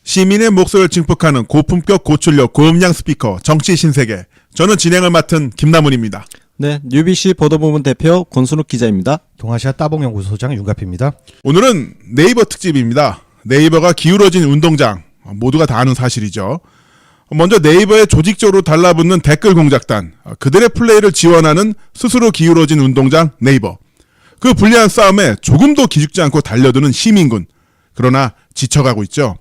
시민의 목소리를 증폭하는 고품격 고출력 고음량 스피커 정치 신세계. 저는 진행을 맡은 김남훈입니다. 네, UBC 보도부문 대표 권순욱 기자입니다. 동아시아 따봉연구소 소장 윤갑입니다. 오늘은 네이버 특집입니다. 네이버가 기울어진 운동장. 모두가 다 아는 사실이죠. 먼저 네이버에 조직적으로 달라붙는 댓글 공작단. 그들의 플레이를 지원하는 스스로 기울어진 운동장 네이버. 그 불리한 싸움에 조금도 기죽지 않고 달려드는 시민군. 그러나 지쳐가고 있죠.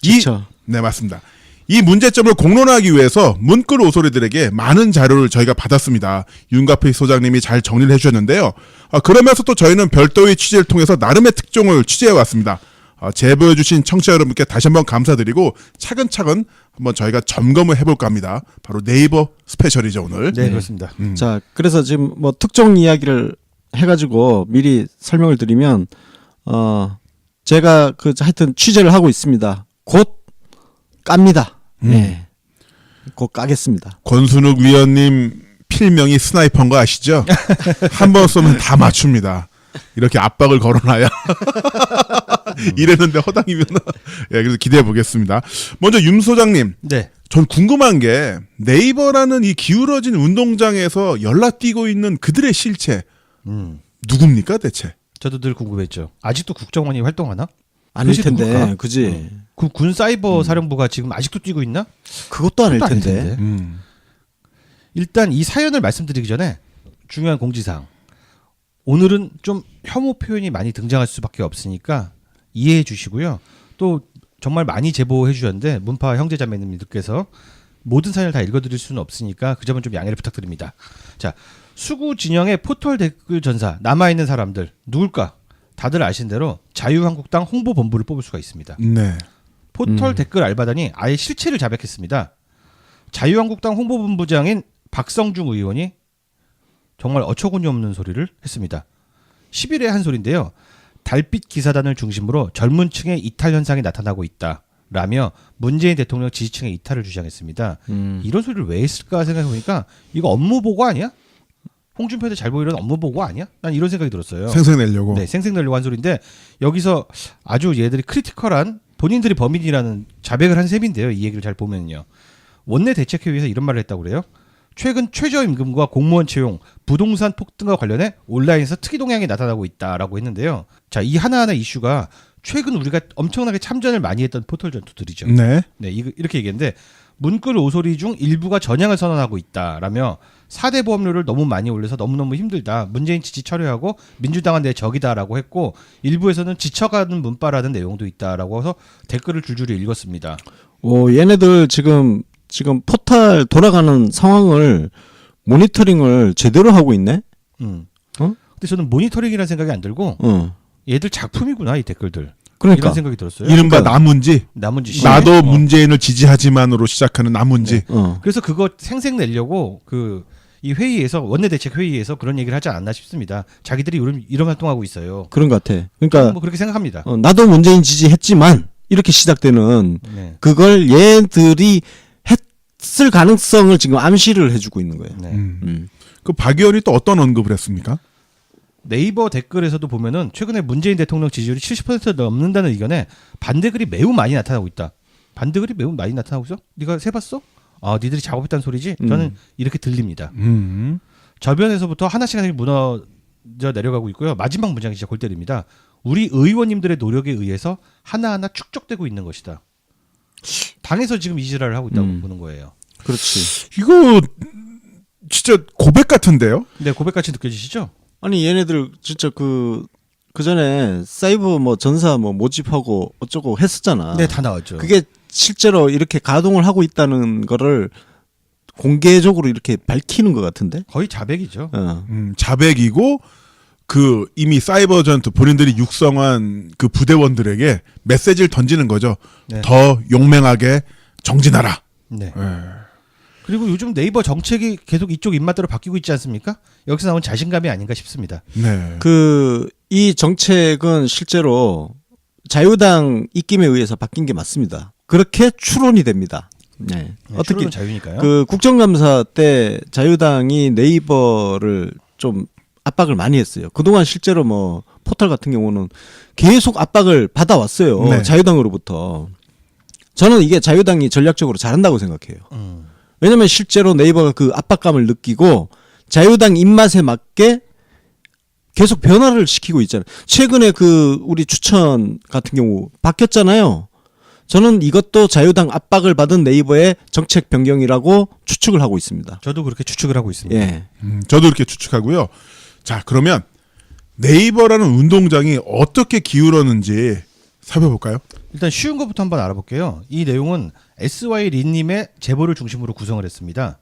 지쳐. 네, 맞습니다. 이 문제점을 공론화하기 위해서 문글 오소리들에게 많은 자료를 저희가 받았습니다. 윤가피 소장님이 잘 정리를 해주셨는데요. 그러면서 또 저희는 별도의 취재를 통해서 나름의 특종을 취재해왔습니다. 제보해주신 청취자 여러분께 다시 한번 감사드리고 차근차근 한번 저희가 점검을 해볼까 합니다. 바로 네이버 스페셜이죠, 오늘. 네, 그렇습니다. 자, 그래서 지금 뭐 특정 이야기를 해가지고 미리 설명을 드리면, 제가 하여튼 취재를 하고 있습니다. 곧 깝니다. 네. 곧 까겠습니다. 권순욱 위원님 필명이 스나이퍼인 거 아시죠? 한 번 쏘면 다 맞춥니다. 이렇게 압박을 걸어놔야 이랬는데 허당이면 예, 그래서 기대해 보겠습니다. 먼저 윤 소장님, 네. 전 궁금한 게 네이버라는 이 기울어진 운동장에서 연락뛰고 있는 그들의 실체 누굽니까 대체? 저도 늘 궁금했죠. 아직도 국정원이 활동하나? 아닐 그것이 텐데, 누굴까? 그지? 그 군 사이버 사령부가 지금 아직도 뛰고 있나? 그것도 아닐 그것도 아닐 텐데. 일단 이 사연을 말씀드리기 전에 중요한 공지사항. 오늘은 좀 혐오 표현이 많이 등장할 수밖에 없으니까 이해해 주시고요. 또 정말 많이 제보해 주셨는데 문파 형제자매님들께서 모든 사연을 다 읽어드릴 수는 없으니까 그 점은 좀 양해를 부탁드립니다. 자, 수구 진영의 포털 댓글 전사 남아있는 사람들 누굴까? 다들 아신 대로 자유한국당 홍보본부를 뽑을 수가 있습니다. 네. 포털 댓글 알바단이 아예 실체를 자백했습니다. 자유한국당 홍보본부장인 박성중 의원이 정말 어처구니 없는 소리를 했습니다. 10일에 한 소리인데요. 달빛 기사단을 중심으로 젊은 층의 이탈 현상이 나타나고 있다라며 문재인 대통령 지지층의 이탈을 주장했습니다. 이런 소리를 왜 했을까 생각해보니까 이거 업무 보고 아니야? 홍준표한테 잘 보이려는 업무 보고 아니야? 난 이런 생각이 들었어요. 생색내려고. 네, 생색내려고 한 소리인데 여기서 아주 얘들이 크리티컬한 본인들이 범인이라는 자백을 한 셈인데요. 이 얘기를 잘 보면요. 원내 대책회의에서 이런 말을 했다고 그래요. 최근 최저임금과 공무원 채용, 부동산 폭등과 관련해 온라인에서 특이 동향이 나타나고 있다라고 했는데요. 자, 이 하나하나 이슈가 최근 우리가 엄청나게 참전을 많이 했던 포털 전투들이죠. 네. 네, 이렇게 얘기했는데 문글 오소리 중 일부가 전향을 선언하고 있다라며 4대 보험료를 너무 많이 올려서 너무너무 힘들다. 문재인 지지 철회하고 민주당은 내 적이다라고 했고 일부에서는 지쳐가는 문파라는 내용도 있다라고 해서 댓글을 줄줄이 읽었습니다. 얘네들 지금 포탈 돌아가는 상황을 모니터링을 제대로 하고 있네? 근데 저는 모니터링이라는 생각이 안 들고 얘들 작품이구나 이 댓글들. 그러니까. 이런 생각이 들었어요. 이른바 그러니까. 나문지. 나문지 씨. 나도 문재인을 지지하지만으로 시작하는 나문지. 그래서 그거 생색 내려고 이 회의에서 원내대책 회의에서 그런 얘기를 하지 않았나 싶습니다. 자기들이 이런 활동하고 있어요. 그런 것 같아. 그러니까 뭐 그렇게 생각합니다. 나도 문재인 지지했지만 이렇게 시작되는 네. 그걸 얘들이 했을 가능성을 지금 암시를 해주고 있는 거예요. 네. 그 박 의원이 또 어떤 언급을 했습니까? 네이버 댓글에서도 보면은 최근에 문재인 대통령 지지율이 70% 넘는다는 의견에 반대글이 매우 많이 나타나고 있다. 반대글이 매우 많이 나타나고 있어? 네가 세봤어? 아, 니들이 작업했다는 소리지? 저는 이렇게 들립니다. 저변에서부터 하나씩 무너져 내려가고 있고요. 마지막 문장이 진짜 골 때립니다. 우리 의원님들의 노력에 의해서 하나하나 축적되고 있는 것이다. 당에서 지금 이지랄을 하고 있다고 보는 거예요. 그렇지. 이거 진짜 고백 같은데요? 네, 고백같이 느껴지시죠? 아니 얘네들 진짜 그 전에 사이버 뭐 전사 뭐 모집하고 어쩌고 했었잖아. 네, 다 나왔죠. 그게 실제로 이렇게 가동을 하고 있다는 거를 공개적으로 이렇게 밝히는 것 같은데. 거의 자백이죠. 자백이고 그 이미 사이버 전투 본인들이 육성한 그 부대원들에게 메시지를 던지는 거죠. 네. 더 용맹하게 정진하라. 네. 그리고 요즘 네이버 정책이 계속 이쪽 입맛대로 바뀌고 있지 않습니까? 여기서 나온 자신감이 아닌가 싶습니다. 네. 이 정책은 실제로 자유당 입김에 의해서 바뀐 게 맞습니다. 그렇게 추론이 됩니다. 네. 네, 어떻게 추론은 자유니까요. 그 국정감사 때 자유당이 네이버를 좀 압박을 많이 했어요. 그동안 실제로 뭐 포털 같은 경우는 계속 압박을 받아왔어요. 네. 자유당으로부터. 저는 이게 자유당이 전략적으로 잘한다고 생각해요. 왜냐면 실제로 네이버가 그 압박감을 느끼고 자유당 입맛에 맞게 계속 변화를 시키고 있잖아요. 최근에 그 우리 추천 같은 경우 바뀌었잖아요. 저는 이것도 자유당 압박을 받은 네이버의 정책 변경이라고 추측을 하고 있습니다. 저도 그렇게 추측을 하고 있습니다. 예. 저도 이렇게 추측하고요. 자, 그러면 네이버라는 운동장이 어떻게 기울었는지 살펴볼까요? 일단 쉬운 것부터 한번 알아볼게요. 이 내용은 SY 린님의 제보를 중심으로 구성을 했습니다.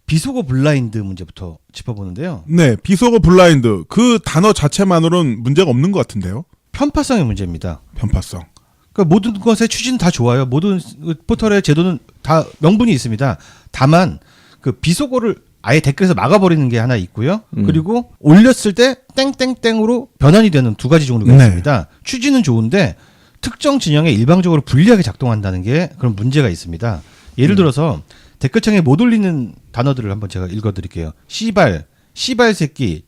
비속어 블라인드 문제부터 짚어보는데요. 네, 비속어 블라인드 그 단어 자체만으로는 문제가 없는 것 같은데요. 편파성의 문제입니다. 편파성. 그러니까 모든 것의 취지는 다 좋아요. 모든 포털의 제도는 다 명분이 있습니다. 다만 그 비속어를 아예 댓글에서 막아버리는 게 하나 있고요. 그리고 올렸을 때 땡땡땡으로 변환이 되는 두 가지 종류가 네. 있습니다. 취지는 좋은데 특정 진영에 일방적으로 불리하게 작동한다는 게 그런 문제가 있습니다. 예를 들어서 댓글창에 못 올리는 단어들을 한번 제가 읽어드릴게요. 씨발, 씨발 새끼,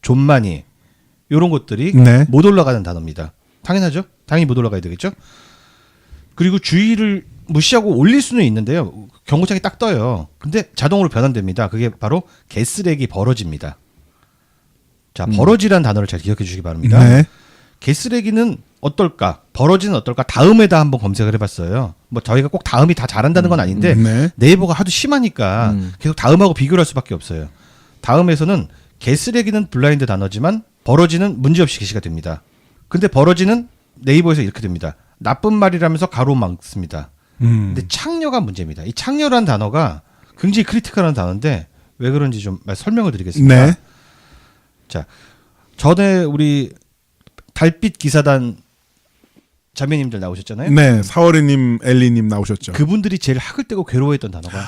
존만이 이런 것들이 네. 못 올라가는 단어입니다. 당연하죠. 당연히 못 올라가야 되겠죠. 그리고 주의를 무시하고 올릴 수는 있는데요. 경고창이 딱 떠요. 근데 자동으로 변환됩니다. 그게 바로 개쓰레기 버러지입니다. 자, 버러지란 단어를 잘 기억해 주시기 바랍니다. 네. 개쓰레기는 어떨까? 버러지는 어떨까? 다음에다 한번 검색을 해봤어요. 뭐 저희가 꼭 다음이 다 잘한다는 건 아닌데 네. 네이버가 하도 심하니까 계속 다음하고 비교를 할 수밖에 없어요. 다음에서는 개쓰레기는 블라인드 단어지만 버러지는 문제없이 게시가 됩니다. 근데 버러지는 네이버에서 이렇게 됩니다. 나쁜 말이라면서 가로 막습니다. 근데 창녀가 문제입니다. 이 창녀란 단어가 굉장히 크리티컬한 단어인데 왜 그런지 좀 설명을 드리겠습니다. 네. 자, 전에 우리 달빛 기사단 자매님들 나오셨잖아요. 네, 사월이님, 엘리님 나오셨죠. 그분들이 제일 학을 떼고 괴로워했던 단어가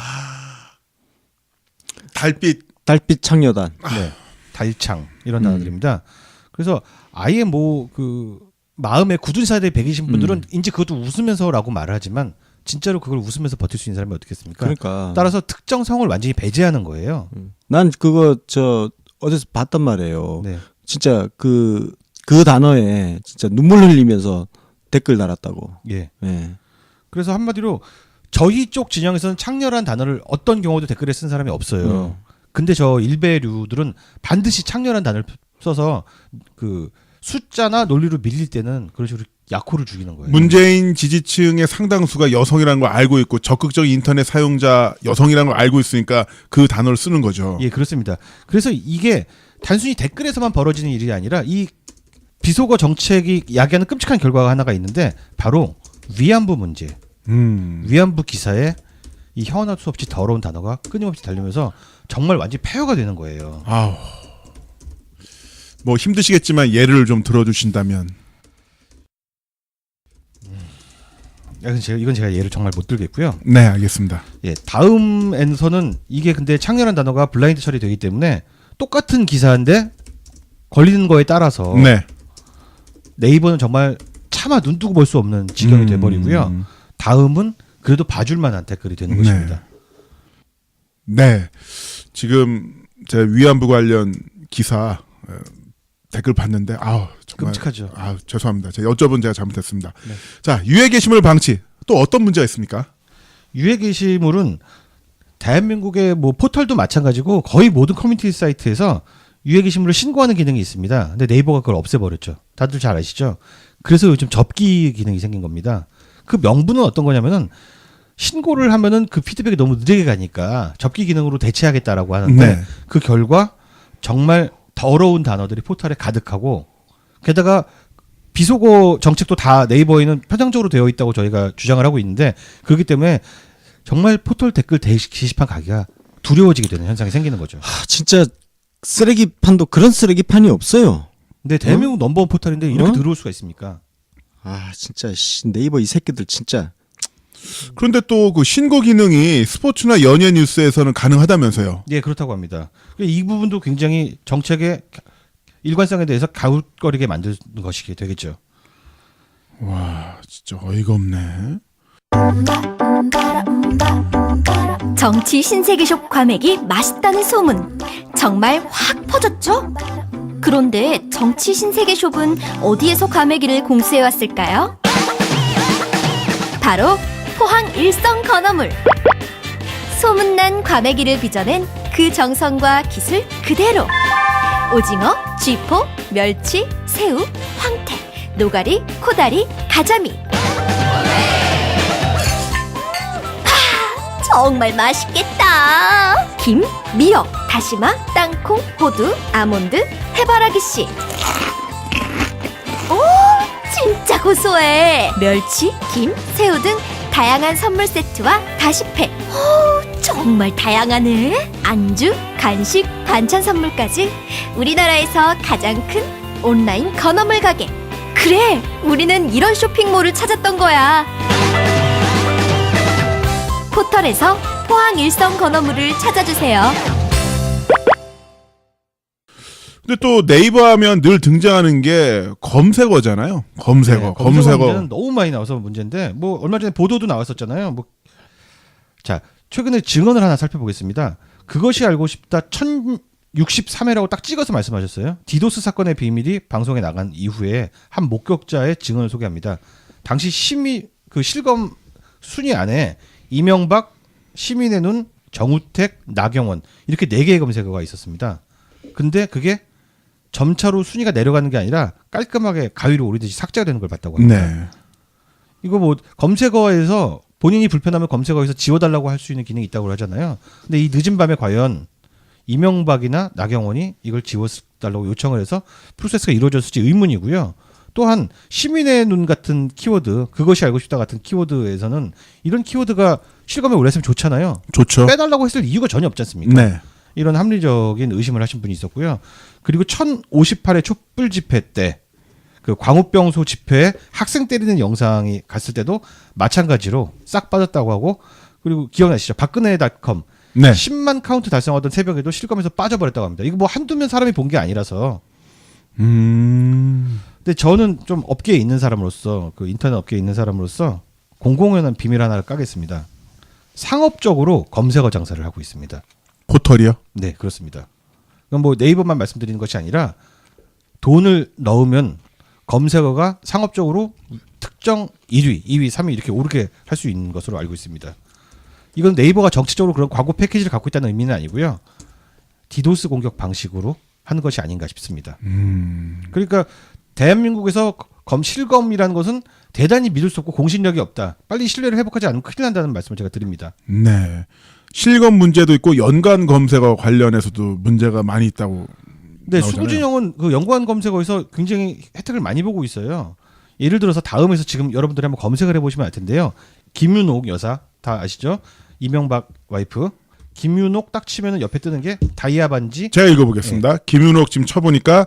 달빛 창녀단. 네, 달창 이런 단어들입니다. 그래서 아예 뭐 그 마음에 굳은 살에 배기신 분들은 이제 그것도 웃으면서라고 말을 하지만 진짜로 그걸 웃으면서 버틸 수 있는 사람이 어떻겠습니까? 그러니까. 따라서 특정 성을 완전히 배제하는 거예요. 난 그거 어디서 봤단 말이에요. 네. 진짜 그 단어에 진짜 눈물 흘리면서 댓글 달았다고. 예. 예. 그래서 한마디로 저희 쪽 진영에서는 창녀란 단어를 어떤 경우도 댓글에 쓴 사람이 없어요. 근데 저 일베류들은 반드시 창녀란 단어를 써서 그 숫자나 논리로 밀릴 때는 그런 식으로 약호를 죽이는 거예요. 문재인 지지층의 상당수가 여성이라는 걸 알고 있고 적극적인 인터넷 사용자 여성이라는 걸 알고 있으니까 그 단어를 쓰는 거죠. 예, 그렇습니다. 그래서 이게 단순히 댓글에서만 벌어지는 일이 아니라 이 비속어 정책이 야기하는 끔찍한 결과가 하나가 있는데 바로 위안부 문제. 위안부 기사에 이 혀나 수 없이 더러운 단어가 끊임없이 달리면서 정말 완전히 폐허가 되는 거예요. 아우. 뭐 힘드시겠지만 예를 좀 들어주신다면. 이건 제가 예를 정말 못 들겠고요. 네, 알겠습니다. 예, 다음에서는 이게 근데 창렬한 단어가 블라인드 처리되기 때문에 똑같은 기사인데 걸리는 거에 따라서 네. 네이버는 정말 차마 눈 뜨고 볼 수 없는 지경이 돼버리고요. 다음은 그래도 봐줄 만한 댓글이 되는 것입니다. 네. 지금 제가 위안부 관련 기사 댓글 봤는데 정말 끔찍하죠. 죄송합니다. 제가 여쭤본 제가 잘못했습니다. 네. 자, 유해 게시물 방치 또 어떤 문제가 있습니까? 유해 게시물은 대한민국의 뭐 포털도 마찬가지고 거의 모든 커뮤니티 사이트에서 유해 게시물을 신고하는 기능이 있습니다. 근데 네이버가 그걸 없애버렸죠. 다들 잘 아시죠? 그래서 요즘 접기 기능이 생긴 겁니다. 그 명분은 어떤 거냐면은 신고를 하면은 그 피드백이 너무 느리게 가니까 접기 기능으로 대체하겠다라고 하는데 네. 그 결과 정말 더러운 단어들이 포털에 가득하고 게다가 비속어 정책도 다 네이버에는 편향적으로 되어 있다고 저희가 주장을 하고 있는데 그렇기 때문에 정말 포털 댓글 게시판 가기가 두려워지게 되는 현상이 생기는 거죠. 진짜 쓰레기판도 그런 쓰레기판이 없어요. 근데 대한민국 넘버원 포털인데 이렇게 들어올 수가 있습니까? 진짜 네이버 이 새끼들 진짜. 그런데 또 그 신고 기능이 스포츠나 연예 뉴스에서는 가능하다면서요. 예, 그렇다고 합니다. 이 부분도 굉장히 정책의 일관성에 대해서 가웃거리게 만드는 것이 되겠죠. 와, 진짜 어이가 없네. 정치 신세계숍 과메기 맛있다는 소문 정말 확 퍼졌죠? 그런데 정치 신세계숍은 어디에서 과메기를 공수해왔을까요? 바로 포항 일성 건어물. 소문난 과메기를 빚어낸 그 정성과 기술 그대로. 오징어, 쥐포, 멸치, 새우, 황태, 노가리, 코다리, 가자미. 정말 맛있겠다. 김, 미역, 다시마, 땅콩, 호두, 아몬드, 해바라기씨. 오, 진짜 고소해. 멸치, 김, 새우 등 다양한 선물 세트와 다시팩. 오, 정말 다양하네. 안주, 간식, 반찬 선물까지 우리나라에서 가장 큰 온라인 건어물 가게. 그래, 우리는 이런 쇼핑몰을 찾았던 거야. 포털에서 포항 일성 건어물을 찾아주세요. 근데 또 네이버 하면 늘 등장하는 게 검색어잖아요. 검색어. 문제는 너무 많이 나와서 문제인데 뭐 얼마 전에 보도도 나왔었잖아요. 뭐 자, 최근에 증언을 하나 살펴보겠습니다. 그것이 알고 싶다 1063회라고 딱 찍어서 말씀하셨어요. 디도스 사건의 비밀이 방송에 나간 이후에 한 목격자의 증언을 소개합니다. 당시 실검 순위 안에 이명박, 시민의 눈, 정우택, 나경원 이렇게 4개의 검색어가 있었습니다. 근데 그게 점차로 순위가 내려가는 게 아니라 깔끔하게 가위로 오르듯이 삭제가 되는 걸 봤다고 합니다. 네. 이거 뭐 검색어에서 본인이 불편하면 검색어에서 지워달라고 할 수 있는 기능이 있다고 하잖아요. 근데 이 늦은 밤에 과연 이명박이나 나경원이 이걸 지워달라고 요청을 해서 프로세스가 이루어졌을지 의문이고요. 또한 시민의 눈 같은 키워드, 그것이 알고 싶다 같은 키워드에서는 이런 키워드가 실검에 올렸으면 좋잖아요. 좋죠. 빼달라고 했을 이유가 전혀 없지 않습니까? 네. 이런 합리적인 의심을 하신 분이 있었고요. 그리고 1058회 촛불 집회 때 그 광우병소 집회에 학생 때리는 영상이 갔을 때도 마찬가지로 싹 빠졌다고 하고, 그리고 기억나시죠? 박근혜닷컴 네. 10만 카운트 달성하던 새벽에도 실검에서 빠져버렸다고 합니다. 이거 뭐 한두 명 사람이 본 게 아니라서. 근데 저는 좀 업계에 있는 사람으로서, 그 인터넷 업계에 있는 사람으로서 공공연한 비밀 하나를 까겠습니다. 상업적으로 검색어 장사를 하고 있습니다. 포털이요? 네, 그렇습니다. 그럼 뭐 네이버만 말씀드리는 것이 아니라 돈을 넣으면 검색어가 상업적으로 특정 1위, 2위, 3위 이렇게 오르게 할 수 있는 것으로 알고 있습니다. 이건 네이버가 정치적으로 그런 광고 패키지를 갖고 있다는 의미는 아니고요. 디도스 공격 방식으로 하는 것이 아닌가 싶습니다. 그러니까 대한민국에서 실검이라는 것은 대단히 믿을 수 없고 공신력이 없다. 빨리 신뢰를 회복하지 않으면 큰일 난다는 말씀을 제가 드립니다. 네. 실검 문제도 있고 연관 검색어 관련해서도 문제가 많이 있다고. 네, 나오잖아요. 수구진영은 그 연관 검색어에서 굉장히 혜택을 많이 보고 있어요. 예를 들어서 다음에서 지금 여러분들이 한번 검색을 해보시면 알 텐데요. 김윤옥 여사 다 아시죠? 이명박 와이프. 김윤옥 딱 치면은 옆에 뜨는 게 다이아 반지. 제가 읽어보겠습니다. 김윤옥 지금 쳐보니까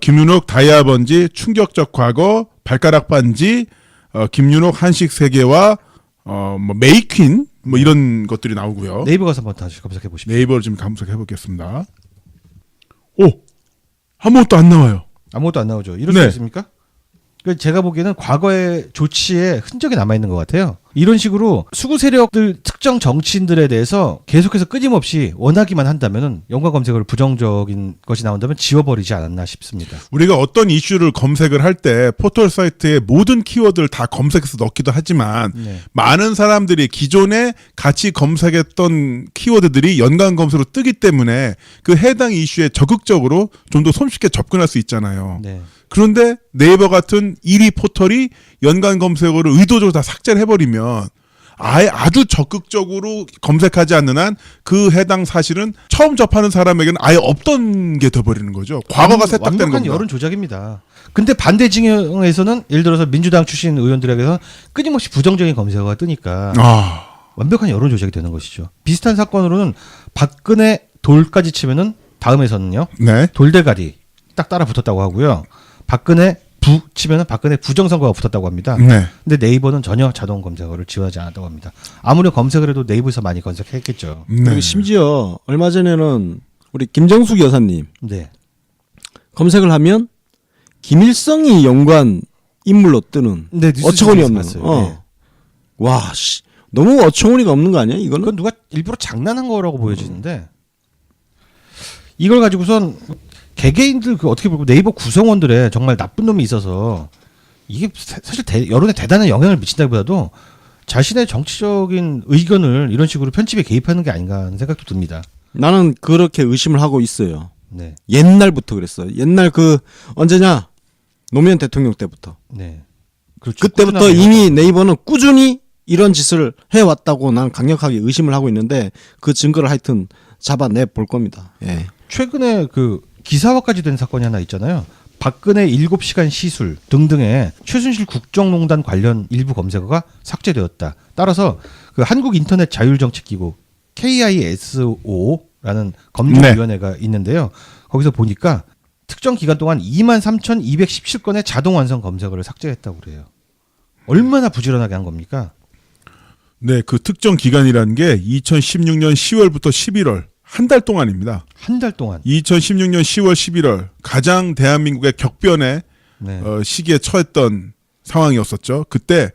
김윤옥 다이아 번지, 충격적 과거, 발가락 반지, 김윤옥 한식 세계와 뭐 메이퀸 뭐 이런 것들이 나오고요. 네이버 가서 한번 다시 검색해 보십시오. 네이버를 지금 검색해 보겠습니다. 오, 아무것도 안 나와요. 아무것도 안 나오죠. 이럴 네. 수 있습니까? 제가 보기에는 과거의 조치에 흔적이 남아있는 것 같아요. 이런 식으로 수구 세력들 특정 정치인들에 대해서 계속해서 끊임없이 원하기만 한다면 연관 검색어를 부정적인 것이 나온다면 지워버리지 않았나 싶습니다. 우리가 어떤 이슈를 검색을 할 때 포털 사이트에 모든 키워드를 다 검색해서 넣기도 하지만 네. 많은 사람들이 기존에 같이 검색했던 키워드들이 연관 검색으로 뜨기 때문에 그 해당 이슈에 적극적으로 좀 더 손쉽게 접근할 수 있잖아요. 네. 그런데 네이버 같은 1위 포털이 연관 검색어를 의도적으로 다 삭제를 해버리면 아예 아주 적극적으로 검색하지 않는 한 그 해당 사실은 처음 접하는 사람에게는 아예 없던 게 돼버리는 거죠. 과거가 세탁되는 완벽한 겁니다. 여론 조작입니다. 근데 반대 진영에서는 예를 들어서 민주당 출신 의원들에게서 끊임없이 부정적인 검색어가 뜨니까 완벽한 여론 조작이 되는 것이죠. 비슷한 사건으로는 박근혜 돌까지 치면은 다음에서는요. 네. 돌대가리 딱 따라 붙었다고 하고요. 박근혜 부 치면은 박근혜 부정선거가 붙었다고 합니다. 네. 근데 네이버는 전혀 자동 검색어를 지원하지 않았다고 합니다. 아무리 검색을 해도 네이버에서 많이 검색했겠죠. 그리고 심지어 얼마 전에는 우리 김정숙 여사님 네. 검색을 하면 김일성이 연관 인물로 뜨는 네, 뉴스 어처구니 중에서 없는. 봤어요. 네. 와, 씨, 너무 어처구니가 없는 거 아니야? 이거는? 그건 누가 일부러 장난한 거라고 보여지는데 이걸 가지고선 개개인들 그 어떻게 보면 네이버 구성원들의 정말 나쁜 놈이 있어서 이게 사실 여론에 대단한 영향을 미친다기보다도 자신의 정치적인 의견을 이런 식으로 편집에 개입하는 게 아닌가 하는 생각도 듭니다. 나는 그렇게 의심을 하고 있어요. 네. 옛날부터 그랬어요. 옛날 언제냐? 노무현 대통령 때부터. 네. 그렇죠. 그때부터 꾸준하게 이미 네이버는 꾸준히 이런 짓을 해왔다고 난 강력하게 의심을 하고 있는데 그 증거를 하여튼 잡아내 볼 겁니다. 예. 최근에 그 기사화까지 된 사건이 하나 있잖아요. 박근혜 7시간 시술 등등의 최순실 국정농단 관련 일부 검색어가 삭제되었다. 따라서 그 한국인터넷자율정책기구 KISO라는 검증위원회가 있는데요. 거기서 보니까 특정 기간 동안 23,217건의 자동 완성 검색어를 삭제했다고 그래요. 얼마나 부지런하게 한 겁니까? 네, 그 특정 기간이라는 게 2016년 10월부터 11월 한 달 동안입니다. 한 달 동안. 2016년 10월, 11월 가장 대한민국의 격변의 네. 시기에 처했던 상황이었었죠. 그때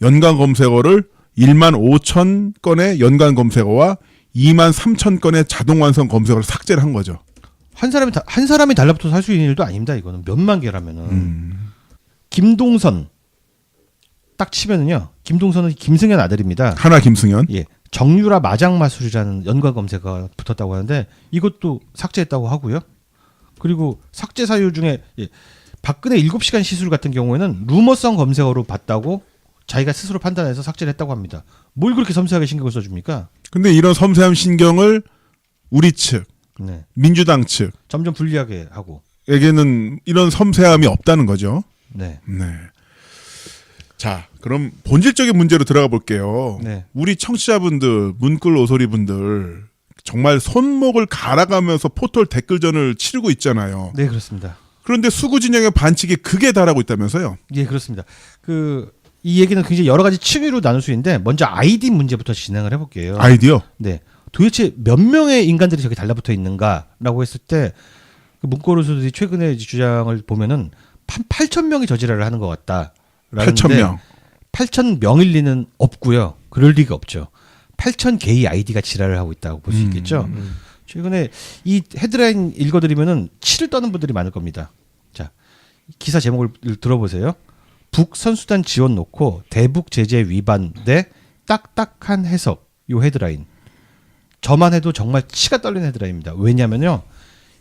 연간 검색어를 1만 5천 건의 연간 검색어와 2만 3천 건의 자동 완성 검색어를 삭제를 한 거죠. 한 사람이 달라붙어서 할 수 있는 일도 아닙니다. 이거는 몇만 개라면은. 김동선 딱 치면은요. 김동선은 김승현 아들입니다. 하나 김승현. 예. 정유라 마장마술이라는 연관 검색어가 붙었다고 하는데 이것도 삭제했다고 하고요. 그리고 삭제 사유 중에 박근혜 7시간 시술 같은 경우에는 루머성 검색어로 봤다고 자기가 스스로 판단해서 삭제를 했다고 합니다. 뭘 그렇게 섬세하게 신경을 써줍니까? 근데 이런 섬세한 신경을 우리 측, 네. 민주당 측 점점 불리하게 하고. 에게는 이런 섬세함이 없다는 거죠. 네. 네. 자, 그럼 본질적인 문제로 들어가 볼게요. 네. 우리 청취자분들, 문글 오소리분들 정말 손목을 갈아가면서 포털 댓글전을 치르고 있잖아요. 네, 그렇습니다. 그런데 수구 진영의 반칙이 극에 달하고 있다면서요? 예, 그렇습니다. 이 얘기는 굉장히 여러 가지 층위로 나눌 수 있는데 먼저 아이디 문제부터 진행을 해볼게요. 아이디어? 네. 도대체 몇 명의 인간들이 저기 달라붙어 있는가라고 했을 때 그 문고로서들이 최근에 주장을 보면은 8,000명이 저지랄을 하는 것 같다. 8,000명. 8,000명일 리는 없고요. 그럴 리가 없죠. 8,000개의 아이디가 지랄을 하고 있다고 볼 수 있겠죠. 최근에 이 헤드라인 읽어드리면은 치를 떠는 분들이 많을 겁니다. 자, 기사 제목을 들어보세요. 북 선수단 지원 놓고 대북 제재 위반 대 딱딱한 해석. 요 헤드라인. 저만 해도 정말 치가 떨리는 헤드라인입니다. 왜냐면요.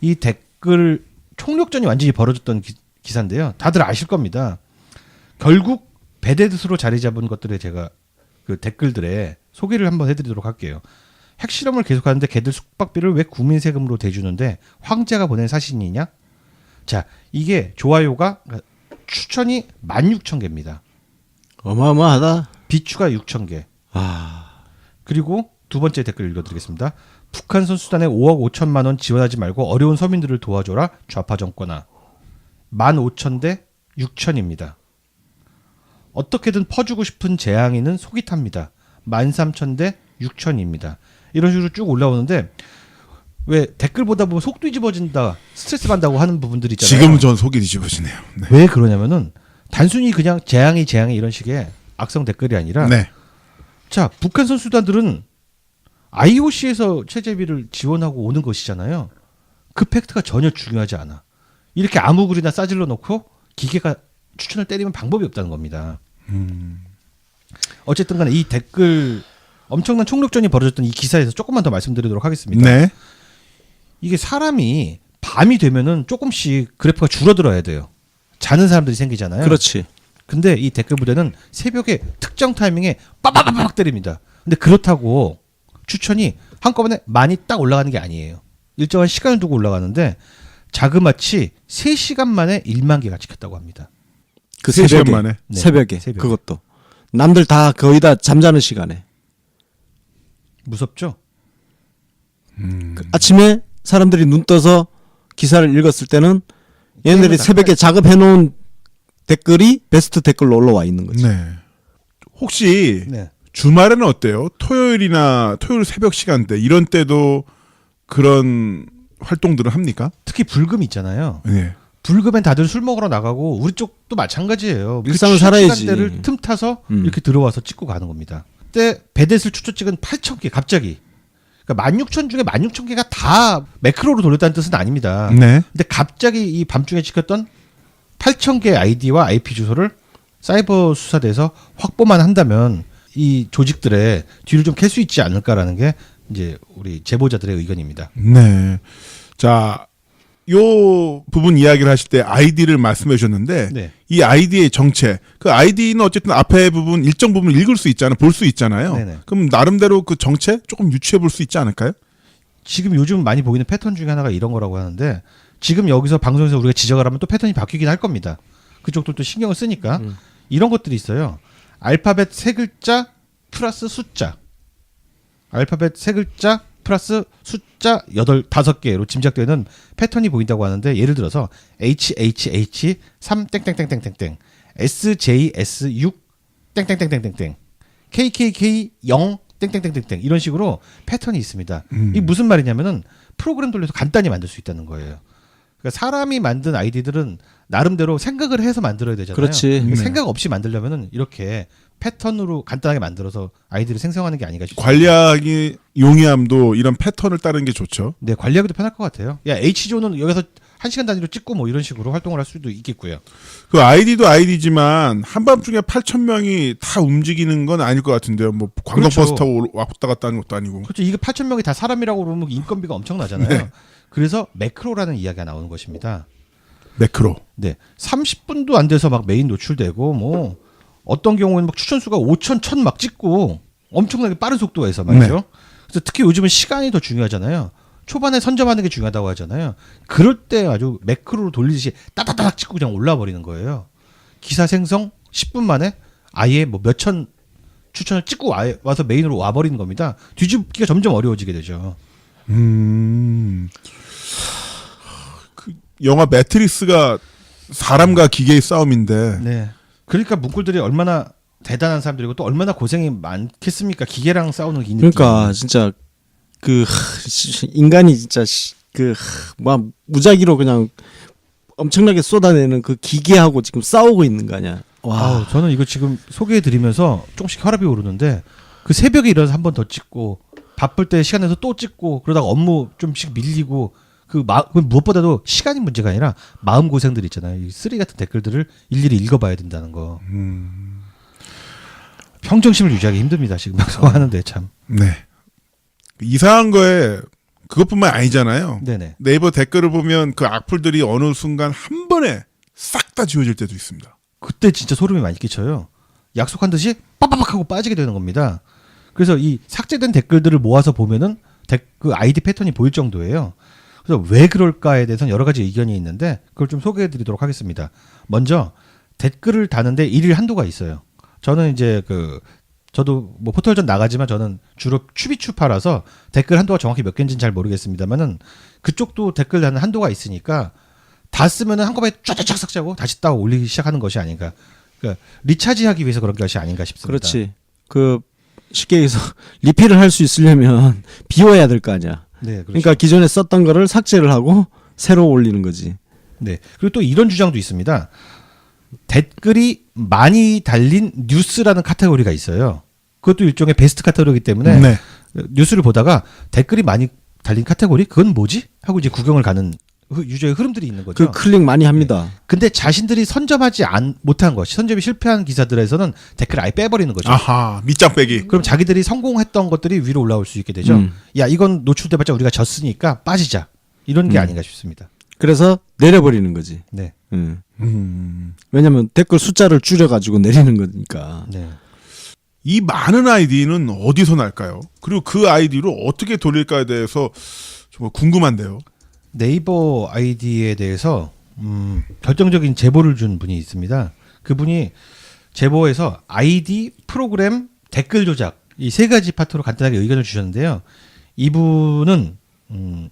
이 댓글 총력전이 완전히 벌어졌던 기사인데요. 다들 아실 겁니다. 결국 배대듯으로 자리 잡은 것들에 제가 그 댓글들에 소개를 한번 해드리도록 할게요. 핵실험을 계속하는데 걔들 숙박비를 왜 국민 세금으로 대주는데 황제가 보낸 사신이냐? 자, 이게 좋아요가 추천이 16,000개입니다. 어마어마하다. 비추가 6,000개. 그리고 두 번째 댓글 읽어드리겠습니다. 북한 선수단에 5억 5천만 원 지원하지 말고 어려운 서민들을 도와줘라. 좌파 정권아. 15,000대 6,000입니다. 어떻게든 퍼주고 싶은 재앙이는 속이 탑니다. 13,000대 6,000입니다. 이런 식으로 쭉 올라오는데 왜 댓글 보다 보면 속 뒤집어진다, 스트레스 받는다고 하는 부분들이 있잖아요. 지금은 전 속이 뒤집어지네요. 네. 왜 그러냐면은 단순히 그냥 재앙이 이런 식의 악성 댓글이 아니라 네. 자, 북한 선수단들은 IOC에서 체제비를 지원하고 오는 것이잖아요. 그 팩트가 전혀 중요하지 않아. 이렇게 아무 글이나 싸질러 놓고 기계가 추천을 때리면 방법이 없다는 겁니다. 어쨌든 간에 이 댓글 엄청난 총력전이 벌어졌던 이 기사에서 조금만 더 말씀드리도록 하겠습니다. 네. 이게 사람이 밤이 되면은 조금씩 그래프가 줄어들어야 돼요. 자는 사람들이 생기잖아요. 그렇지. 근데 이 댓글 부대는 새벽에 특정 타이밍에 빠바바박 때립니다. 근데 그렇다고 추천이 한꺼번에 많이 딱 올라가는 게 아니에요. 일정한 시간을 두고 올라가는데 자그마치 3시간 만에 1만 개가 찍혔다고 합니다. 그 3시간 새벽에. 만에. 네. 새벽에. 새벽에. 그것도. 남들 다 거의 다 잠자는 시간에. 무섭죠? 아침에 사람들이 눈 떠서 기사를 읽었을 때는 얘네들이 새벽에 작업해 놓은 댓글이 베스트 댓글로 올라와 있는 거지. 네. 혹시 네. 주말에는 어때요? 토요일 새벽 시간대 이런 때도 그런 활동들을 합니까? 특히 불금 있잖아요. 네. 불금엔 다들 술 먹으러 나가고 우리 쪽도 마찬가지예요. 일상을 그 살아야지. 시간대를 틈 타서 이렇게 들어와서 찍고 가는 겁니다. 그때 배댓을 추천 찍은 8,000개 갑자기. 그러니까 16,000 중에 16,000개가 다 매크로로 돌렸다는 뜻은 아닙니다. 네. 근데 갑자기 이 밤중에 찍혔던 8,000개의 아이디와 IP 주소를 사이버 수사대에서 확보만 한다면 이 조직들의 뒤를 좀 캘 수 있지 않을까라는 게 이제 우리 제보자들의 의견입니다. 네. 자, 요 부분 이야기를 하실 때 아이디를 말씀해 주셨는데 네. 이 아이디의 정체, 그 아이디는 어쨌든 앞에 부분 일정 부분 읽을 수 있잖아요, 볼 수 있잖아요. 네네. 그럼 나름대로 그 정체 조금 유추해 볼 수 있지 않을까요? 지금 요즘 많이 보이는 패턴 중에 하나가 이런 거라고 하는데 지금 여기서 방송에서 우리가 지적을 하면 또 패턴이 바뀌긴 할 겁니다. 그쪽도 또 신경을 쓰니까 이런 것들이 있어요. 알파벳 3글자 플러스 숫자. 알파벳 3글자 플러스 숫자 5개로 짐작되는 패턴이 보인다고 하는데 예를 들어서 HHH 3 땡땡땡땡땡땡 SJS 6 땡땡땡땡땡땡 KKK 0 땡땡땡땡땡 이런 식으로 패턴이 있습니다. 이게 무슨 말이냐면은 프로그램 돌려서 간단히 만들 수 있다는 거예요. 그러니까 사람이 만든 아이디들은 나름대로 생각을 해서 만들어야 되잖아요. 그렇지. 근데 생각 없이 만들려면은 이렇게 패턴으로 간단하게 만들어서 아이디를 생성하는 게 아닌가 싶습니다. 관리하기 용이함도 이런 패턴을 따르는 게 좋죠. 네, 관리하기도 편할 것 같아요. 야, H조는 여기서 1시간 단위로 찍고 뭐 이런 식으로 활동을 할 수도 있겠고요. 그 아이디도 아이디지만 한밤중에 8,000명이 다 움직이는 건 아닐 것 같은데요. 뭐 관광버스 그렇죠. 타고 왔다 갔다 하는 것도 아니고. 그렇죠. 이게 8,000명이 다 사람이라고 그러면 인건비가 엄청나잖아요. 네. 그래서 매크로라는 이야기가 나오는 것입니다. 매크로. 네, 30분도 안 돼서 막 메인 노출되고 뭐 어떤 경우에는 막 추천 수가 5,000, 1,000 막 찍고 엄청나게 빠른 속도에서 말이죠. 네. 그래서 특히 요즘은 시간이 더 중요하잖아요. 초반에 선점하는 게 중요하다고 하잖아요. 그럴 때 아주 매크로로 돌리듯이 따다다닥 찍고 그냥 올라와 버리는 거예요. 기사 생성 10분 만에 아예 뭐 몇천 추천을 찍고 와서 메인으로 와 버리는 겁니다. 뒤집기가 점점 어려워지게 되죠. 그 영화 매트릭스가 사람과 기계의 싸움인데. 네. 그러니까 문꿀들이 얼마나 대단한 사람들이고 또 얼마나 고생이 많겠습니까? 기계랑 싸우는 이 느낌. 그러니까 진짜 그 인간이 진짜 뭐 무작위로 그냥 엄청나게 쏟아내는 그 기계하고 지금 싸우고 있는 거 아니야. 와. 아우, 저는 이거 지금 소개해드리면서 조금씩 혈압이 오르는데 그 새벽에 일어나서 한 번 더 찍고 바쁠 때 시간 내서 또 찍고 그러다가 업무 좀씩 밀리고 그 무엇보다도 시간이 문제가 아니라 마음 고생들 있잖아요. 이 쓰레기 같은 댓글들을 일일이 읽어봐야 된다는 거. 평정심을 유지하기 힘듭니다. 지금 방송하는데 참. 네. 이상한 거에 그것뿐만 아니잖아요. 네네. 네이버 댓글을 보면 그 악플들이 어느 순간 한 번에 싹 다 지워질 때도 있습니다. 그때 진짜 소름이 많이 끼쳐요. 약속한 듯이 빠바박 하고 빠지게 되는 겁니다. 그래서 이 삭제된 댓글들을 모아서 보면은 그 아이디 패턴이 보일 정도예요. 그래서 왜 그럴까에 대해서는 여러 가지 의견이 있는데 그걸 좀 소개해 드리도록 하겠습니다. 먼저 댓글을 다는데 일일 한도가 있어요. 저는 이제 저도 뭐 포털전 나가지만 저는 주로 추비추파라서 댓글 한도가 정확히 몇 개인지는 잘 모르겠습니다만은 그쪽도 댓글 다는 한도가 있으니까 다 쓰면은 한꺼번에 쫙쫙 삭제하고 다시 따고 올리기 시작하는 것이 아닌가. 그러니까 리차지하기 위해서 그런 것이 아닌가 싶습니다. 그렇지. 그 쉽게 얘기해서 리필을 할 수 있으려면 비워야 될 거 아니야. 네, 그렇죠. 그러니까 기존에 썼던 거를 삭제를 하고 새로 올리는 거지. 네. 그리고 또 이런 주장도 있습니다. 댓글이 많이 달린 뉴스라는 카테고리가 있어요. 그것도 일종의 베스트 카테고리이기 때문에 네. 뉴스를 보다가 댓글이 많이 달린 카테고리 그건 뭐지? 하고 이제 구경을 가는 유저의 흐름들이 있는 거죠. 그 클릭 많이 합니다. 근데 자신들이 선점하지 못한 것, 선점이 실패한 기사들에서는 댓글을 아예 빼버리는 거죠. 아하, 밑장 빼기. 그럼 자기들이 성공했던 것들이 위로 올라올 수 있게 되죠. 야, 이건 노출돼봤자 우리가 졌으니까 빠지자. 이런 게 아닌가 싶습니다. 그래서 내려버리는 거지. 네. 왜냐면 댓글 숫자를 줄여가지고 내리는 거니까. 네. 이 많은 아이디는 어디서 날까요? 그리고 그 아이디로 어떻게 돌릴까에 대해서 정말 궁금한데요. 네이버 아이디에 대해서 결정적인 제보를 준 분이 있습니다. 그분이 제보에서 아이디, 프로그램, 댓글 조작 이 세 가지 파트로 간단하게 의견을 주셨는데요. 이분은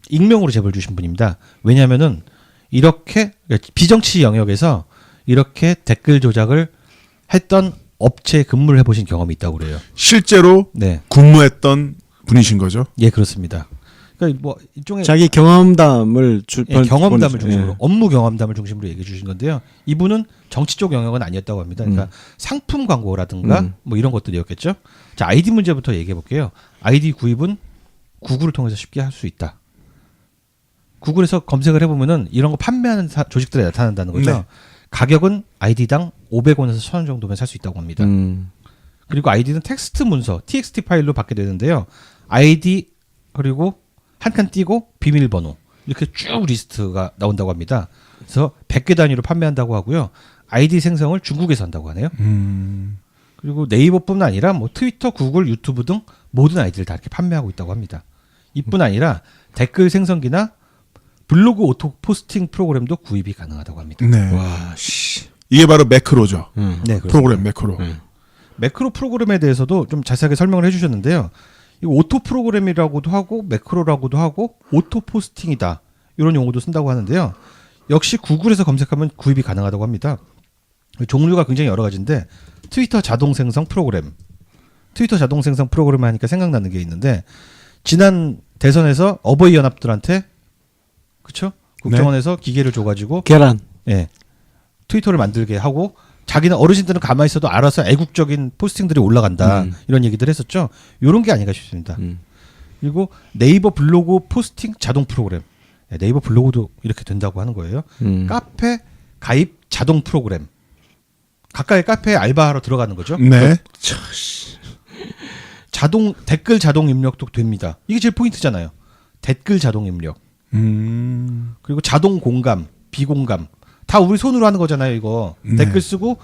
익명으로 제보를 주신 분입니다. 왜냐하면은 이렇게 비정치 영역에서 이렇게 댓글 조작을 했던 업체에 근무를 해보신 경험이 있다고 그래요. 실제로 네, 근무했던 분이신 거죠? 예 그렇습니다. 그러니까 뭐 일종의 자기 경험담을 경험담을 중심으로 예. 업무 경험담을 중심으로 얘기해 주신 건데요. 이분은 정치 쪽 영역은 아니었다고 합니다. 그러니까 상품 광고라든가 뭐 이런 것들이었겠죠. 자, 아이디 문제부터 얘기해 볼게요. 아이디 구입은 구글을 통해서 쉽게 할 수 있다. 구글에서 검색을 해보면은 이런 거 판매하는 조직들이 나타난다는 거죠. 네. 가격은 아이디당 500원에서 1,000원 정도면 살 수 있다고 합니다. 그리고 아이디는 텍스트 문서 TXT 파일로 받게 되는데요. 아이디 그리고 한 칸 띄고 비밀번호 이렇게 쭉 리스트가 나온다고 합니다. 그래서 100개 단위로 판매한다고 하고요. 아이디 생성을 중국에서 한다고 하네요. 그리고 네이버뿐만 아니라 뭐 트위터, 구글, 유튜브 등 모든 아이디를 다 이렇게 판매하고 있다고 합니다. 이뿐 아니라 댓글 생성기나 블로그 오토 포스팅 프로그램도 구입이 가능하다고 합니다. 네. 와, 씨. 이게 바로 매크로죠. 네, 그렇습니다. 프로그램 매크로. 매크로 프로그램에 대해서도 좀 자세하게 설명을 해주셨는데요. 이 오토 프로그램이라고도 하고 매크로라고도 하고 오토 포스팅이다 이런 용어도 쓴다고 하는데요. 역시 구글에서 검색하면 구입이 가능하다고 합니다. 종류가 굉장히 여러 가지인데 트위터 자동 생성 프로그램, 트위터 자동 생성 프로그램 하니까 생각나는 게 있는데 지난 대선에서 어버이 연합들한테 그쵸? 국정원에서 기계를 줘가지고 계란. 예, 트위터를 만들게 하고 자기는 어르신들은 가만히 있어도 알아서 애국적인 포스팅들이 올라간다 이런 얘기들 했었죠. 이런 게 아닌가 싶습니다. 그리고 네이버 블로그 포스팅 자동 프로그램. 예, 네이버 블로그도 이렇게 된다고 하는 거예요. 카페 가입 자동 프로그램. 가까이 카페에 알바하러 들어가는 거죠. 네. 자동 댓글 자동 입력도 됩니다. 이게 제일 포인트잖아요. 댓글 자동 입력. 그리고 자동 공감, 비공감. 다 우리 손으로 하는 거잖아요, 이거. 네. 댓글 쓰고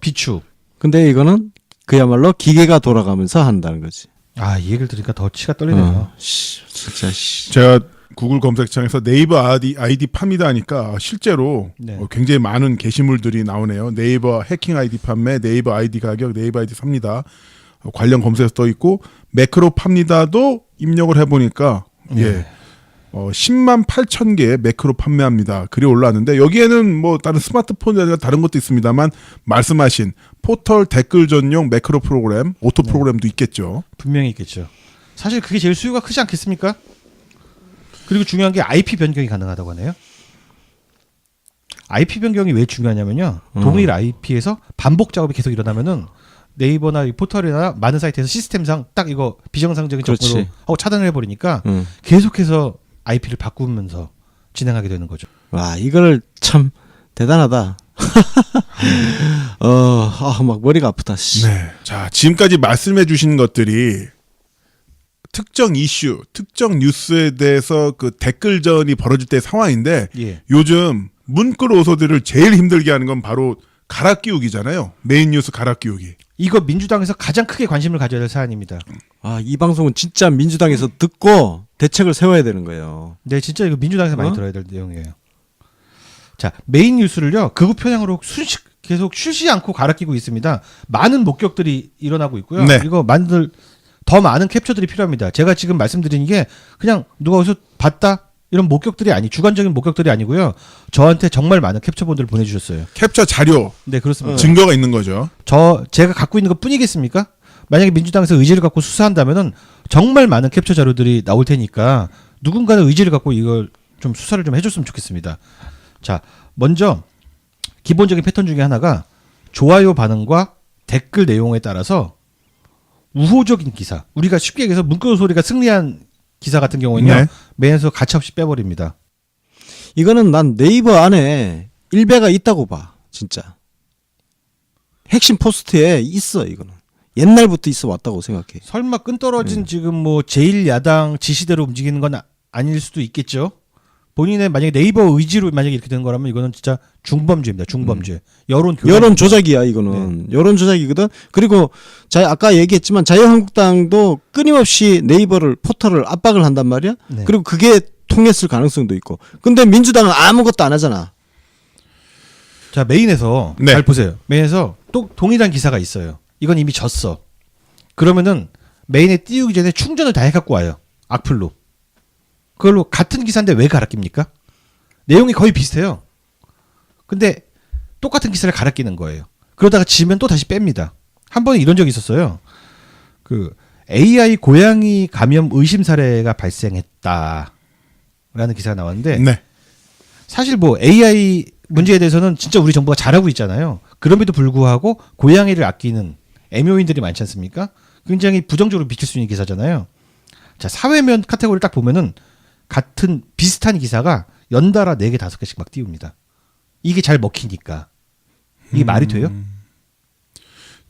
비추. 근데 이거는 그야말로 기계가 돌아가면서 한다는 거지. 아, 이 얘기를 들으니까 더 치가 떨리네요. 진짜 씨. 제가 구글 검색창에서 네이버 아이디 팝니다 하니까 실제로 네. 굉장히 많은 게시물들이 나오네요. 네이버 해킹 아이디 판매, 네이버 아이디 가격, 네이버 아이디 삽니다. 관련 검색에서 떠 있고 매크로 팝니다도 입력을 해보니까 예. 10만 8천 개의 매크로 판매합니다. 글이 올라왔는데 여기에는 뭐 다른 스마트폰이나 다른 것도 있습니다만 말씀하신 포털 댓글 전용 매크로 프로그램, 오토 프로그램도 있겠죠. 분명히 있겠죠. 사실 그게 제일 수요가 크지 않겠습니까? 그리고 중요한 게 IP 변경이 가능하다고 하네요. IP 변경이 왜 중요하냐면요. 동일 IP에서 반복 작업이 계속 일어나면은 네이버나 포털이나 많은 사이트에서 시스템상 딱 이거 비정상적인 접근으로 그렇지. 하고 차단을 해버리니까 계속해서 IP를 바꾸면서 진행하게 되는 거죠. 와, 이걸 참 대단하다. 막 머리가 아프다. 씨. 네. 자, 지금까지 말씀해 주신 것들이 특정 이슈, 특정 뉴스에 대해서 그 댓글전이 벌어질 때 상황인데 예. 요즘 문글 오소들을 제일 힘들게 하는 건 바로 갈아 끼우기잖아요. 메인 뉴스 갈아 끼우기. 이거 민주당에서 가장 크게 관심을 가져야 될 사안입니다. 아, 이 방송은 진짜 민주당에서 듣고 대책을 세워야 되는 거예요. 네, 진짜 이거 민주당에서 많이 어? 들어야 될 내용이에요. 자, 메인 뉴스를요. 극우 편향으로 계속 쉬지 않고 갈아 끼고 있습니다. 많은 목격들이 일어나고 있고요. 네. 이거 더 많은 캡처들이 필요합니다. 제가 지금 말씀드린 게 그냥 누가 어디서 봤다 이런 목격들이 주관적인 목격들이 아니고요. 저한테 정말 많은 캡처본들을 보내주셨어요. 캡처 자료, 네, 그렇습니다. 증거가 있는 거죠. 제가 갖고 있는 것 뿐이겠습니까? 만약에 민주당에서 의지를 갖고 수사한다면은 정말 많은 캡처 자료들이 나올 테니까 누군가는 의지를 갖고 이걸 좀 수사를 좀 해줬으면 좋겠습니다. 자, 먼저 기본적인 패턴 중에 하나가 좋아요 반응과 댓글 내용에 따라서 우호적인 기사, 우리가 쉽게 얘기해서 문구 소리가 승리한 기사 같은 경우는요, 네. 메인에서 가차없이 빼버립니다. 이거는 난 네이버 안에 일배가 있다고 봐. 진짜. 핵심 포스트에 있어, 이거는. 옛날부터 있어 왔다고 생각해. 설마 끈떨어진 지금 뭐 제1야당 지시대로 움직이는 건 아닐 수도 있겠죠. 본인의 만약에 네이버 의지로 만약에 이렇게 되는 거라면 이거는 진짜 중범죄입니다. 중범죄. 여론 교란. 여론 조작이야, 이거는. 여론 조작이거든. 그리고 아까 얘기했지만 자유한국당도 끊임없이 네이버를 포털을 압박을 한단 말이야. 네. 그리고 그게 통했을 가능성도 있고. 근데 민주당은 아무것도 안 하잖아. 자, 메인에서 네. 잘 보세요. 메인에서 또 동일한 기사가 있어요. 이건 이미 졌어. 그러면은 메인에 띄우기 전에 충전을 다 해갖고 와요. 악플로. 그걸로 같은 기사인데 왜 갈아 낍니까? 내용이 거의 비슷해요. 근데 똑같은 기사를 갈아 끼는 거예요. 그러다가 지면 또 다시 뺍니다. 한 번은 이런 적이 있었어요. 그 AI 고양이 감염 의심 사례가 발생했다라는 기사가 나왔는데 네. 사실 뭐 AI 문제에 대해서는 진짜 우리 정부가 잘하고 있잖아요. 그럼에도 불구하고 고양이를 아끼는 애묘인들이 많지 않습니까? 굉장히 부정적으로 비칠 수 있는 기사잖아요. 자, 사회면 카테고리를 딱 보면은 같은 비슷한 기사가 연달아 4개, 5개씩 막 띄웁니다. 이게 잘 먹히니까. 이게 말이 돼요?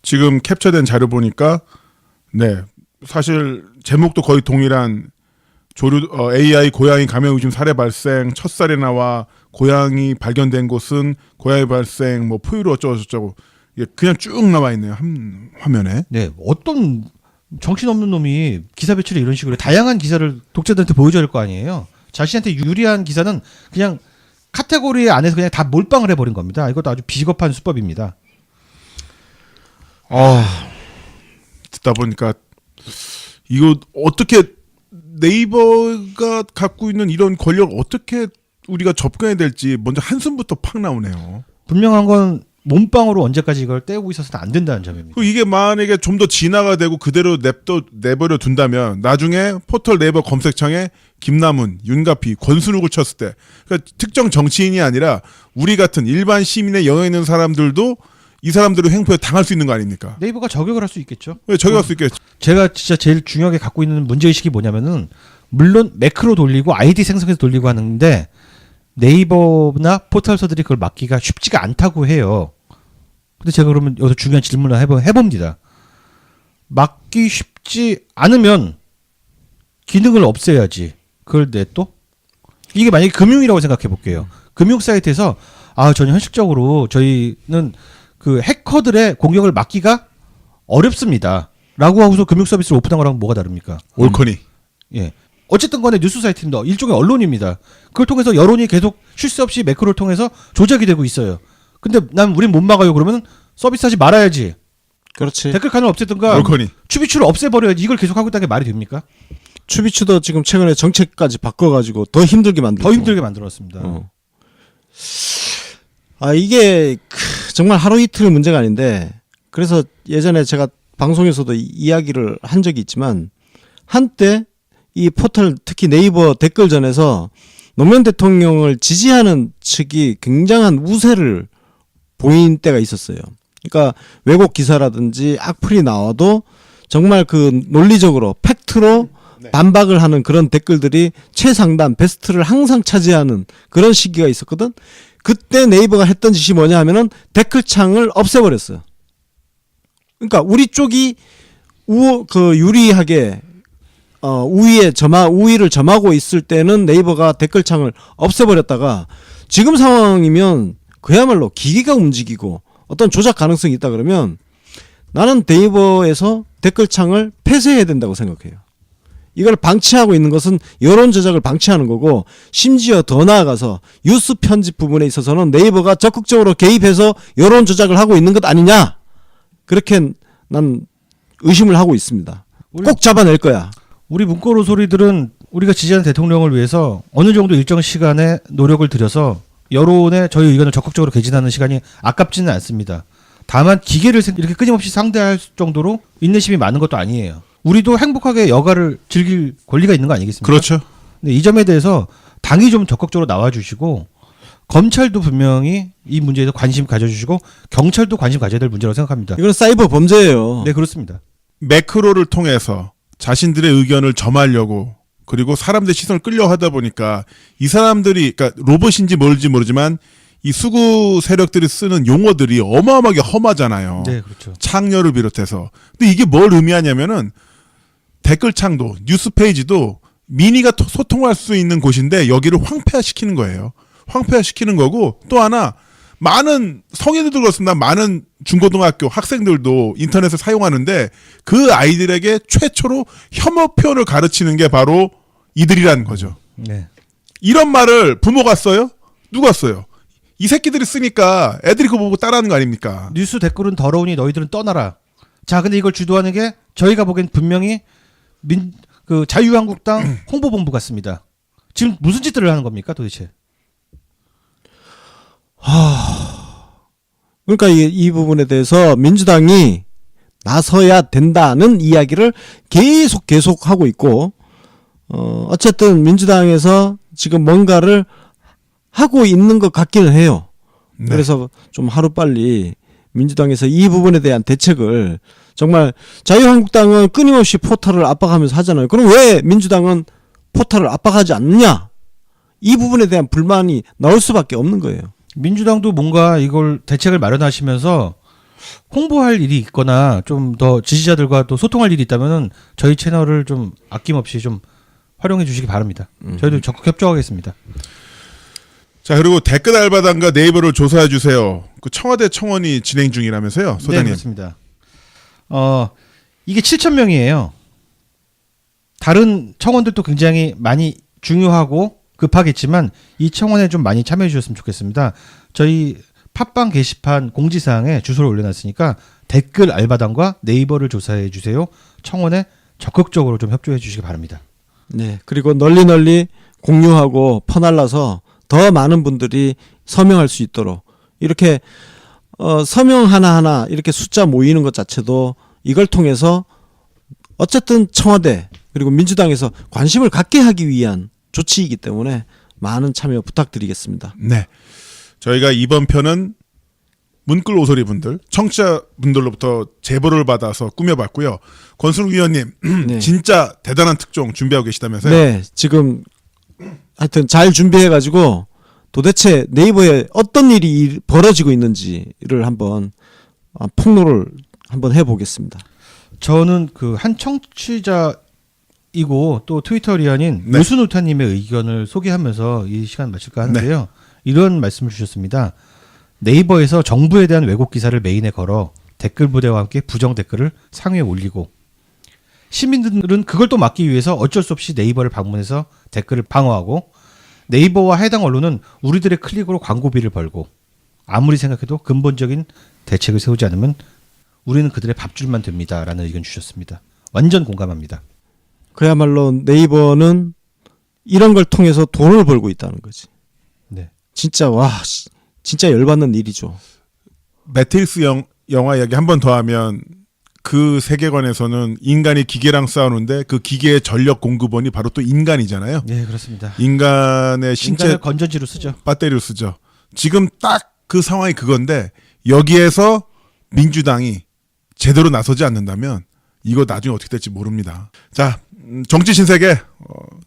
지금 캡처된 자료 보니까 네 사실 제목도 거의 동일한 조류 AI 고양이 감염 의심 사례 발생 첫 살인아와 고양이 발견된 곳은 고양이 발생 뭐 포유류 어쩌고 저쩌고 이게 그냥 쭉 나와 있네요 한 화면에. 네, 어떤 정신없는 놈이 기사 배출에 이런 식으로 다양한 기사를 독자들한테 보여줘야 할 거 아니에요. 자신한테 유리한 기사는 그냥 카테고리 안에서 그냥 다 몰빵을 해버린 겁니다. 이것도 아주 비겁한 수법입니다. 듣다 보니까 이거 어떻게 네이버가 갖고 있는 이런 권력을 어떻게 우리가 접근해야 될지 먼저 한숨부터 팍 나오네요. 분명한 건 몸빵으로 언제까지 이걸 떼우고 있어서는 안 된다는 점입니다. 그리고 이게 만약에 좀 더 진화가 되고 그대로 내버려 둔다면 나중에 포털 네이버 검색창에 김남훈, 윤가피, 권순욱을 쳤을 때 그러니까 특정 정치인이 아니라 우리 같은 일반 시민의 영향 있는 사람들도 이 사람들의 횡포에 당할 수 있는 거 아닙니까? 네이버가 저격을 할 수 있겠죠. 왜 저격할 수 있겠죠? 제가 진짜 제일 중요하게 갖고 있는 문제의식이 뭐냐면은 물론 매크로 돌리고 아이디 생성해서 돌리고 하는데 네이버나 포털사들이 그걸 막기가 쉽지가 않다고 해요. 근데 제가 그러면 여기서 중요한 질문을 해봅니다. 막기 쉽지 않으면 기능을 없애야지. 그걸 또? 이게 만약에 금융이라고 생각해 볼게요. 금융 사이트에서 저는 현실적으로 저희는 그 해커들의 공격을 막기가 어렵습니다. 라고 하고서 금융 서비스를 오픈한 거랑 뭐가 다릅니까? 올커니. 예. 어쨌든 간에 뉴스 사이트입니다. 일종의 언론입니다. 그걸 통해서 여론이 계속 쉴 새 없이 매크로를 통해서 조작이 되고 있어요. 근데 우린 못 막아요. 그러면 서비스 하지 말아야지. 그렇지. 댓글 칸을 없애든가 올커니. 추비추를 없애버려야지. 이걸 계속 하고 있다는 게 말이 됩니까? 추비추도 지금 최근에 정책까지 바꿔가지고 더 힘들게 만들고. 더 힘들게 만들었습니다. 이게 정말 하루 이틀 문제가 아닌데 그래서 예전에 제가 방송에서도 이야기를 한 적이 있지만 한때 이 포털 특히 네이버 댓글전에서 노무현 대통령을 지지하는 측이 굉장한 우세를 보인 때가 있었어요. 그러니까 왜곡 기사라든지 악플이 나와도 정말 그 논리적으로 팩트로 반박을 하는 그런 댓글들이 최상단 베스트를 항상 차지하는 그런 시기가 있었거든. 그때 네이버가 했던 짓이 뭐냐 하면은 댓글창을 없애버렸어요. 그러니까 우리 쪽이 유리하게 우위를 점하고 있을 때는 네이버가 댓글창을 없애버렸다가 지금 상황이면 그야말로 기계가 움직이고 어떤 조작 가능성이 있다 그러면 나는 네이버에서 댓글창을 폐쇄해야 된다고 생각해요. 이걸 방치하고 있는 것은 여론 조작을 방치하는 거고 심지어 더 나아가서 뉴스 편집 부분에 있어서는 네이버가 적극적으로 개입해서 여론 조작을 하고 있는 것 아니냐 그렇게 난 의심을 하고 있습니다. 꼭 잡아낼 거야. 우리 문고로 소리들은 우리가 지지하는 대통령을 위해서 어느 정도 일정 시간에 노력을 들여서 여론에 저희 의견을 적극적으로 개진하는 시간이 아깝지는 않습니다. 다만 기계를 이렇게 끊임없이 상대할 정도로 인내심이 많은 것도 아니에요. 우리도 행복하게 여가를 즐길 권리가 있는 거 아니겠습니까? 그렇죠. 근데 이 점에 대해서 당이 좀 적극적으로 나와주시고 검찰도 분명히 이 문제에 대해서 관심 가져주시고 경찰도 관심 가져야 될 문제라고 생각합니다. 이건 사이버 범죄예요. 네, 그렇습니다. 매크로를 통해서 자신들의 의견을 점하려고 그리고 사람들의 시선을 끌려 하다 보니까 이 사람들이 그러니까 로봇인지 뭘지 모르지만 이 수구 세력들이 쓰는 용어들이 어마어마하게 험하잖아요. 네, 그렇죠. 창녀를 비롯해서. 근데 이게 뭘 의미하냐면은 댓글창도 뉴스 페이지도 민의가 소통할 수 있는 곳인데 여기를 황폐화시키는 거예요. 황폐화시키는 거고 또 하나 많은 성인들도 그렇습니다. 많은 중고등학교 학생들도 인터넷을 사용하는데 그 아이들에게 최초로 혐오 표현을 가르치는 게 바로 이들이라는 거죠. 네. 이런 말을 부모가 써요? 누가 써요? 이 새끼들이 쓰니까 애들이 그거 보고 따라하는 거 아닙니까? 뉴스 댓글은 더러우니 너희들은 떠나라. 자, 근데 이걸 주도하는 게 저희가 보기엔 분명히 자유한국당 홍보본부 같습니다. 지금 무슨 짓들을 하는 겁니까, 도대체? 그러니까 이 부분에 대해서 민주당이 나서야 된다는 이야기를 계속 하고 있고 어쨌든 민주당에서 지금 뭔가를 하고 있는 것 같기는 해요. 네. 그래서 좀 하루빨리 민주당에서 이 부분에 대한 대책을 정말 자유한국당은 끊임없이 포털을 압박하면서 하잖아요. 그럼 왜 민주당은 포털을 압박하지 않느냐? 이 부분에 대한 불만이 나올 수밖에 없는 거예요. 민주당도 뭔가 이걸 대책을 마련하시면서 홍보할 일이 있거나 좀 더 지지자들과 또 소통할 일이 있다면은 저희 채널을 좀 아낌없이 좀 활용해 주시기 바랍니다. 저희도 적극 협조하겠습니다. 자, 그리고 댓글 알바단과 네이버를 조사해 주세요. 그 청와대 청원이 진행 중이라면서요, 네, 소장님. 그렇습니다. 이게 7,000명이에요. 다른 청원들도 굉장히 많이 중요하고 급하겠지만 이 청원에 좀 많이 참여해 주셨으면 좋겠습니다. 저희 팟빵 게시판 공지사항에 주소를 올려놨으니까 댓글 알바단과 네이버를 조사해 주세요. 청원에 적극적으로 좀 협조해 주시기 바랍니다. 네. 그리고 널리 공유하고 퍼날라서 더 많은 분들이 서명할 수 있도록 이렇게 서명 하나하나 이렇게 숫자 모이는 것 자체도 이걸 통해서 어쨌든 청와대 그리고 민주당에서 관심을 갖게 하기 위한 조치이기 때문에 많은 참여 부탁드리겠습니다. 네. 저희가 이번 편은 문끌 오소리 분들, 청취자분들로부터 제보를 받아서 꾸며봤고요. 권순욱 위원님, 네. 진짜 대단한 특종 준비하고 계시다면서요? 네, 지금 하여튼 잘 준비해가지고 도대체 네이버에 어떤 일이 벌어지고 있는지를 한번 폭로를 한번 해보겠습니다. 저는 그 한 청취자이고 또 트위터 리안인 네. 우수노타님의 의견을 소개하면서 이 시간 마칠까 하는데요. 이런 말씀을 주셨습니다. 네이버에서 정부에 대한 왜곡 기사를 메인에 걸어 댓글 부대와 함께 부정 댓글을 상위에 올리고 시민들은 그걸 또 막기 위해서 어쩔 수 없이 네이버를 방문해서 댓글을 방어하고 네이버와 해당 언론은 우리들의 클릭으로 광고비를 벌고 아무리 생각해도 근본적인 대책을 세우지 않으면 우리는 그들의 밥줄만 됩니다라는 의견 주셨습니다. 완전 공감합니다. 그야말로 네이버는 이런 걸 통해서 돈을 벌고 있다는 거지. 네. 진짜 진짜 열받는 일이죠. 매트릭스 영화 이야기 한 번 더 하면 그 세계관에서는 인간이 기계랑 싸우는데 그 기계의 전력 공급원이 바로 또 인간이잖아요. 네, 그렇습니다. 인간의 신체 인간을 건전지로 쓰죠. 배터리를 쓰죠. 지금 딱 그 상황이 그건데 여기에서 민주당이 제대로 나서지 않는다면 이거 나중에 어떻게 될지 모릅니다. 자, 정치 신세계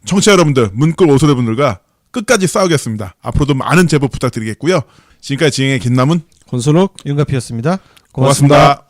청취자 여러분들, 문끌 오소리 분들과 끝까지 싸우겠습니다. 앞으로도 많은 제보 부탁드리겠고요. 지금까지 진행의 김남은 권순욱 윤가피였습니다. 고맙습니다.